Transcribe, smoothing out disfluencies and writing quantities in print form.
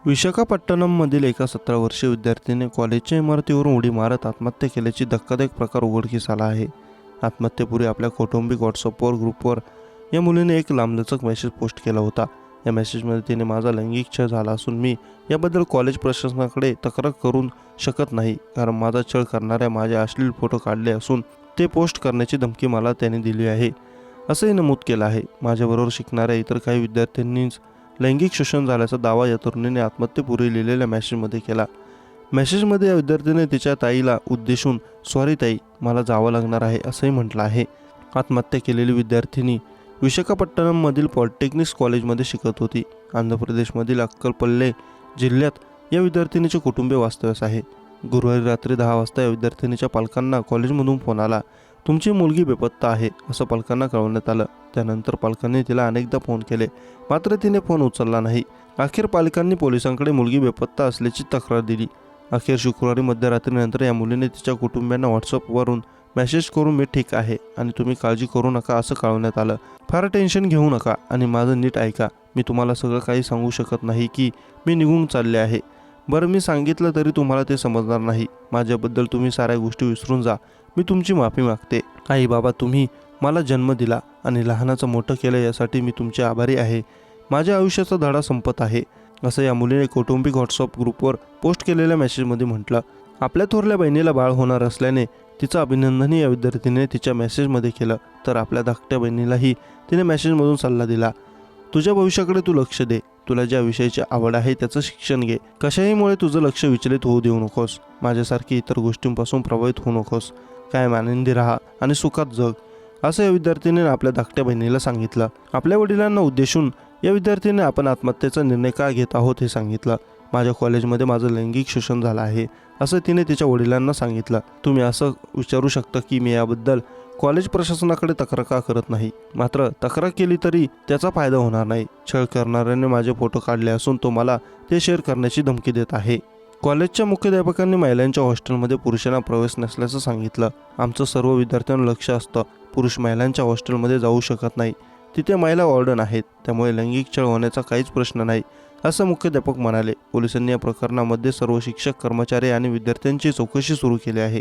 विशाखापट्टणममधील एका 17 वर्षीय विद्यार्थ्याने कॉलेजच्या इमारतीवरून उडी मारत आत्महत्या केल्याची धक्कादायक प्रकार उघडकीस आला आहे। आत्महत्येपूर्वी आपल्या कौटुंबिक व्हॉट्सअपवर ग्रुपवर या मुलीने एक लांबलचक मेसेज पोस्ट केला होता। या मेसेजमध्ये तिने माझा लैंगिक छळ झाला असून मी याबद्दल कॉलेज प्रशासनाकडे तक्रार करू शकत नाही, कारण माझा छळ करणाऱ्या माझे अश्लील फोटो काढले असून ते पोस्ट करण्याची धमकी मला त्याने दिली आहे, असंही नमूद केलं आहे। माझ्याबरोबर शिकणाऱ्या इतर काही विद्यार्थ्यांनीच लैंगिक शोषण झाल्याचा दावा या तरुणीने आत्महत्येपूर्वी लिहिलेल्या मेसेजमध्ये केला। मेसेजमध्ये या विद्यार्थ्याने तिच्या ताईला उद्देशून "सॉरी ताई, मला जावं लागणार आहे" असंही म्हटलं आहे। आत्महत्या केलेली विद्यार्थिनी विशाखापट्टणममधील पॉलिटेक्निक कॉलेजमध्ये शिकत होती। आंध्र प्रदेशमधील अक्कलपल्ले जिल्ह्यात या विद्यार्थिनीचे कुटुंबीय वास्तव्यास आहे। गुरुवारी रात्री 10 वाजता या विद्यार्थिनीच्या पालकांना कॉलेजमधून फोन आला। तुमची मुलगी बेपत्ता आहे असं पालकांना कळवण्यात आलं। त्यानंतर पालकांनी तिला अनेकदा फोन केले, मात्र तिने फोन उचलला नाही। अखेर पालकांनी पोलिसांकडे मुलगी बेपत्ता असल्याची तक्रार दिली। अखेर शुक्रवारी मध्यरात्रीनंतर या मुलीने तिच्या कुटुंबियांना व्हॉट्सअपवरून मेसेज करून "मी ठीक आहे आणि तुम्ही काळजी करू नका" असं कळवण्यात आलं। "फार टेन्शन घेऊ नका आणि माझं नीट ऐका। मी तुम्हाला सगळं काही सांगू शकत नाही की मी निघून चालले आहे। बरं, मी सांगितलं तरी तुम्हाला ते समजणार नाही। माझ्याबद्दल तुम्ही साऱ्या गोष्टी विसरून जा। मी तुमची माफी मागते। आई बाबा, तुम्ही मला जन्म दिला आणि लहानाचं मोठं केलं यासाठी मी तुमचे आभारी आहे। माझ्या आयुष्याचा धडा संपत आहे", असं या मुलीने कौटुंबिक व्हॉट्सअप ग्रुपवर पोस्ट केलेल्या मेसेजमध्ये म्हटलं। आपल्या थोरल्या बहिणीला बाळ होणार असल्याने तिचं अभिनंदनही या विद्यार्थीने तिच्या मेसेजमध्ये केलं। तर आपल्या धाकट्या बहिणीलाही तिने मेसेजमधून सल्ला दिला, "तुझ्या भविष्याकडे तू लक्ष दे। तुला ज्या विषयाची आवड आहे त्याचं शिक्षण घे। कशाहीमुळे तुझं लक्ष विचलित होऊ देऊ नकोस। माझ्यासारखी इतर गोष्टींपासून प्रभावित होऊ नकोस। कायम आनंदी राहा आणि सुखात जग", असं या विद्यार्थीने आपल्या धाकट्या बहिणीला सांगितलं। आपल्या वडिलांना उद्देशून या विद्यार्थीने आपण आत्महत्येचा निर्णय का घेत आहोत हे सांगितलं। "माझ्या कॉलेजमध्ये माझं लैंगिक शोषण झालं आहे असं तिने तिच्या वडिलांना सांगितलं। तुम्ही असं विचारू शकता की मी याबद्दल कॉलेज प्रशासनाकडे तक्रार का करत नाही, मात्र तक्रार केली तरी त्याचा फायदा होणार नाही। छळ करणाऱ्याने माझे फोटो काढले असून तो मला ते शेअर करण्याची धमकी देत आहे। कॉलेजच्या मुख्याध्यापकांनी महिलांच्या हॉस्टेलमध्ये पुरुषांना प्रवेश नसल्याचं सांगितलं। आमचं सर्व विद्यार्थ्यांना लक्ष असतं, पुरुष महिलांच्या हॉस्टेलमध्ये जाऊ शकत नाही। तिथे महिला वॉर्डन आहेत, त्यामुळे लैंगिक छळ होण्याचा काहीच प्रश्न नाही, असं मुख्याध्यापक म्हणाले। पोलिसांनी या प्रकरणामध्ये सर्व शिक्षक, कर्मचारी आणि विद्यार्थ्यांची चौकशी सुरू केली आहे।